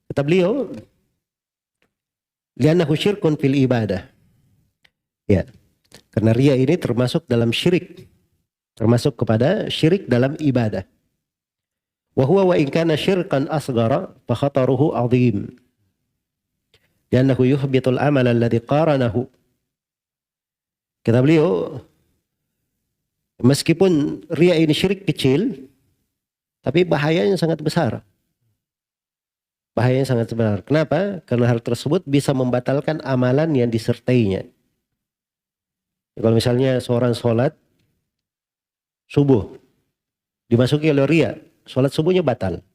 Kata beliau, li'annahu syirkun fil ibadah. Ya, karena riya ini termasuk dalam syirik. Termasuk kepada syirik dalam ibadah. Wa huwa wa in kana syirkan asghara fa khataruhu 'azim. Li'annahu yuhbitul amal alladhi qaranahu. Kata beliau, meskipun riya ini syirik kecil, tapi bahayanya sangat besar. Bahayanya sangat besar. Kenapa? Karena hal tersebut bisa membatalkan amalan yang disertainya. Kalau misalnya seorang sholat subuh, dimasuki oleh riya, sholat subuhnya batal.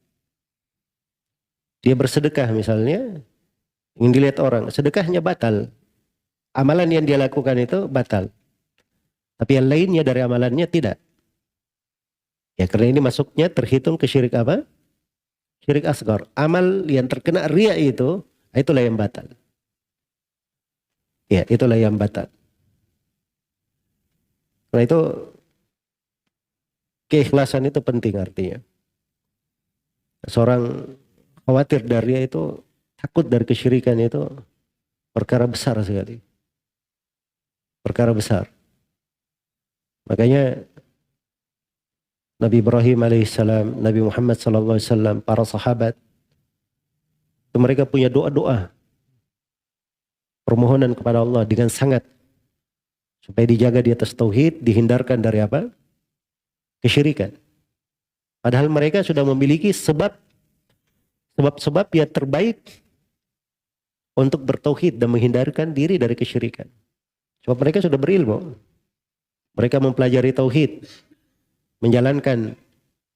Dia bersedekah misalnya, ingin dilihat orang, sedekahnya batal. Amalan yang dia lakukan itu batal. Tapi yang lainnya dari amalannya tidak. Ya, karena ini masuknya terhitung ke syirik apa? Syirik asghar. Amal yang terkena riya itu, itulah yang batal. Ya, itulah yang batal. Karena itu keikhlasan itu penting artinya. Seorang khawatir dari riya itu, takut dari kesyirikan itu perkara besar sekali. Perkara besar. Makanya Nabi Ibrahim alaihissalam, Nabi Muhammad sallallahu alaihi wasallam, para sahabat, itu mereka punya doa-doa permohonan kepada Allah dengan sangat supaya dijaga di atas tauhid, dihindarkan dari apa? Kesyirikan. Padahal mereka sudah memiliki sebab-sebab yang terbaik untuk bertauhid dan menghindarkan diri dari kesyirikan. Sebab mereka sudah berilmu. Mereka mempelajari tauhid, menjalankan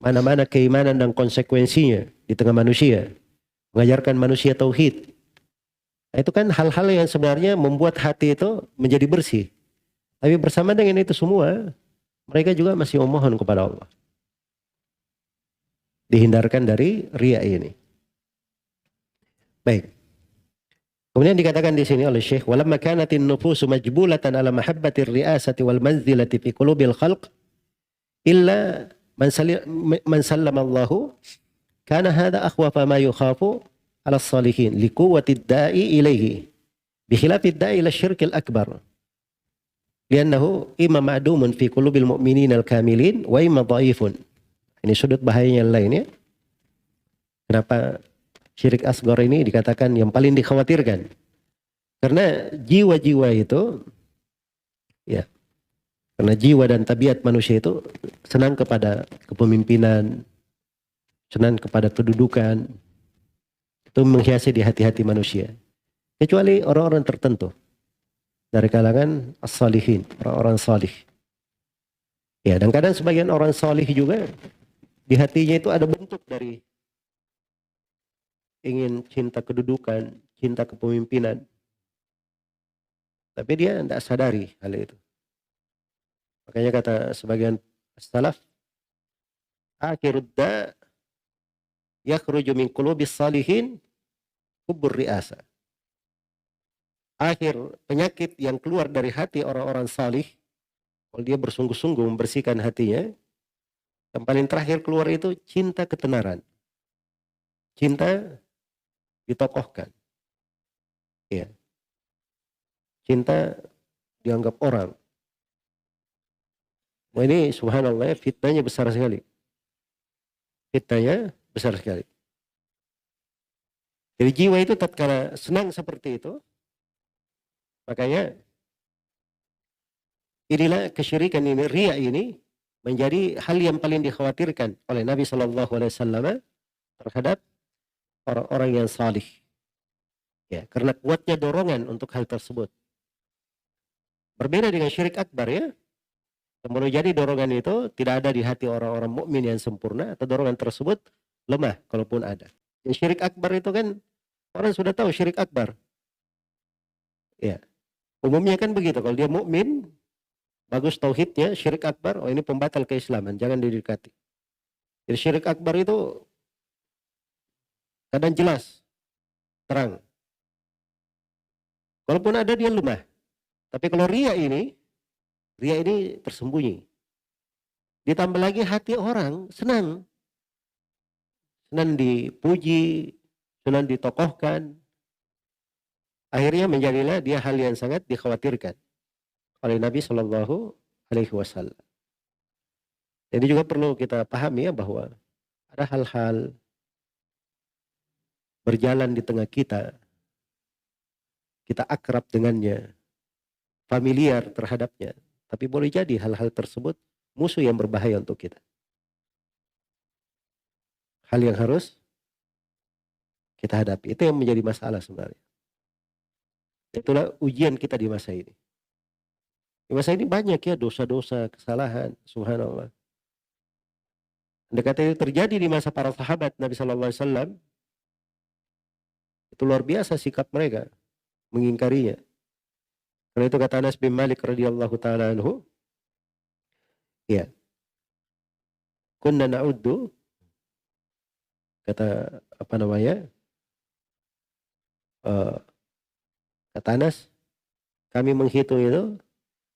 mana-mana keimanan dan konsekuensinya di tengah manusia, mengajarkan manusia tauhid. Nah, itu kan hal-hal yang sebenarnya membuat hati itu menjadi bersih. Tapi bersama dengan itu semua, mereka juga masih memohon kepada Allah. Dihindarkan dari riya ini. Baik. Kemudian dikatakan di sini oleh Syekh, walamma kanatin nufusu majbulatan ala mahabbatir ri'asati wal manzilati fi qulubil khalq illa man sallama Allahu kana hadha akhwafa ma yukhafu ala salihin liquwwatid da'i ilaihi bi khilafid da'i ila syirkil akbar li'annahu imma ma'dumun fi qulubil mu'minin al-kamilin wa imma dhaifun. Ini sudut bahayanya lain ya. Kenapa syirik asghar ini dikatakan yang paling dikhawatirkan? Karena jiwa-jiwa itu ya, karena jiwa dan tabiat manusia itu senang kepada kepemimpinan, senang kepada kedudukan. Itu menghiasi di hati-hati manusia. Kecuali orang-orang tertentu dari kalangan as-salihin, orang-orang salih. Ya, dan kadang sebagian orang salih juga di hatinya itu ada bentuk dari ingin cinta kedudukan, cinta kepemimpinan. Tapi dia tidak sadari hal itu. Makanya kata sebagian salaf, akhirud da yakhruju min qulubis salihin hubbur ri'asa. Akhir penyakit yang keluar dari hati orang-orang salih, kalau dia bersungguh-sungguh membersihkan hatinya, yang paling terakhir keluar itu cinta ketenaran. Cinta ditokohkan. Ya. Cinta dianggap orang. Wah, ini subhanallah fitnahnya besar sekali. Fitnahnya besar sekali. Jadi jiwa itu tatkala senang seperti itu, makanya inilah kesyirikan ini, riya ini menjadi hal yang paling dikhawatirkan oleh Nabi Shallallahu Alaihi Wasallam terhadap orang-orang yang salih. Ya, karena kuatnya dorongan untuk hal tersebut. Berbeda dengan syirik akbar ya. Boleh jadi dorongan itu tidak ada di hati orang-orang mukmin yang sempurna, atau dorongan tersebut lemah kalaupun ada. Ya, syirik akbar itu kan orang sudah tahu syirik akbar. Ya, umumnya kan begitu. Kalau dia mukmin, bagus tauhidnya, syirik akbar, oh ini pembatal keislaman, jangan didekati. Jadi syirik akbar itu kadang jelas, terang. Kalaupun ada dia lemah. Tapi kalau riya ini tersembunyi. Ditambah lagi hati orang senang. Senang dipuji, sunan ditokohkan, akhirnya menjadilah dia hal yang sangat dikhawatirkan oleh Nabi Shallallahu Alaihi Wasallam. Jadi juga perlu kita pahami ya bahwa ada hal-hal berjalan di tengah kita, kita akrab dengannya, familiar terhadapnya, tapi boleh jadi hal-hal tersebut musuh yang berbahaya untuk kita. Hal yang harus kita hadapi, itu yang menjadi masalah sebenarnya. Itulah ujian kita di masa ini. Di masa ini banyak ya dosa-dosa, kesalahan, subhanallah. Andai itu terjadi di masa para sahabat Nabi Sallallahu Alaihi Wasallam, itu luar biasa sikap mereka mengingkarinya. Karena itu kata Anas bin Malik radhiyallahu taala anhu, ya, kunna na'uddu, kata apa namanya, kata Anas, kami menghitung itu,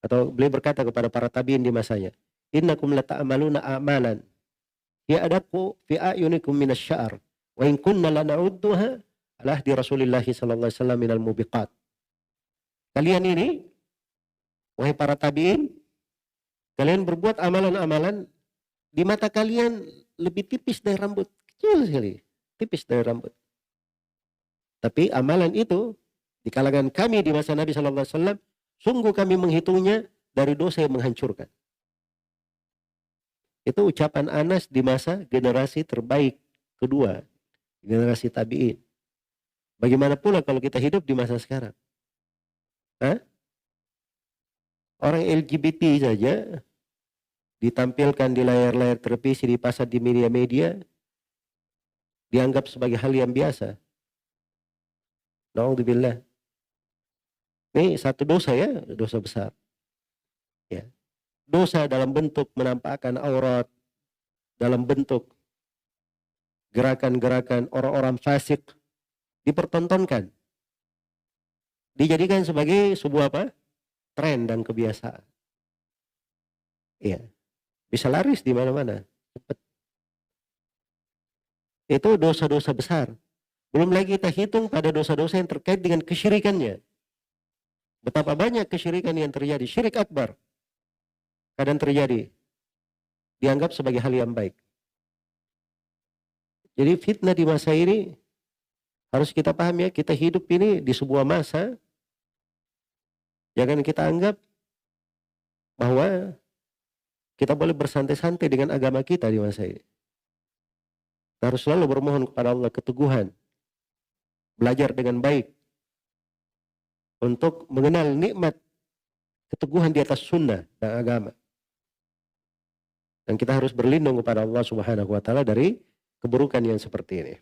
atau beliau berkata kepada para tabiin di masanya, innakum lata'amaluna a'malan ya adaku fi ayunikum minasy-sya'r wa in kunna lana'udduha ala ahdi Rasulillah sallallahu alaihi wasallam minal mubiqat. Kalian ini, wahai para tabiin, kalian berbuat amalan-amalan di mata kalian lebih tipis dari rambut, kecil sekali, tipis dari rambut. Tapi amalan itu di kalangan kami di masa Nabi sallallahu alaihi wasallam, sungguh kami menghitungnya dari dosa yang menghancurkan. Itu ucapan Anas di masa generasi terbaik kedua, generasi tabi'in. Bagaimana pula kalau kita hidup di masa sekarang? Hah? Orang LGBT saja ditampilkan di layar-layar televisi, dipasang di media-media, dianggap sebagai hal yang biasa. Na'udzubillah. Ini satu dosa ya, dosa besar. Ya. Dosa dalam bentuk menampakkan aurat, dalam bentuk gerakan-gerakan orang-orang fasik dipertontonkan, dijadikan sebagai sebuah apa? Tren dan kebiasaan. Iya, bisa laris di mana-mana. Itu dosa-dosa besar. Belum lagi kita hitung pada dosa-dosa yang terkait dengan kesyirikannya. Betapa banyak kesyirikan yang terjadi, syirik akbar kadang terjadi, dianggap sebagai hal yang baik. Jadi fitnah di masa ini harus kita pahami ya, kita hidup ini di sebuah masa, jangan kita anggap bahwa kita boleh bersantai-santai dengan agama kita di masa ini. Kita harus selalu bermohon kepada Allah keteguhan, belajar dengan baik untuk mengenal nikmat keteguhan di atas sunnah dan agama. Dan kita harus berlindung kepada Allah Subhanahu wa taala dari keburukan yang seperti ini.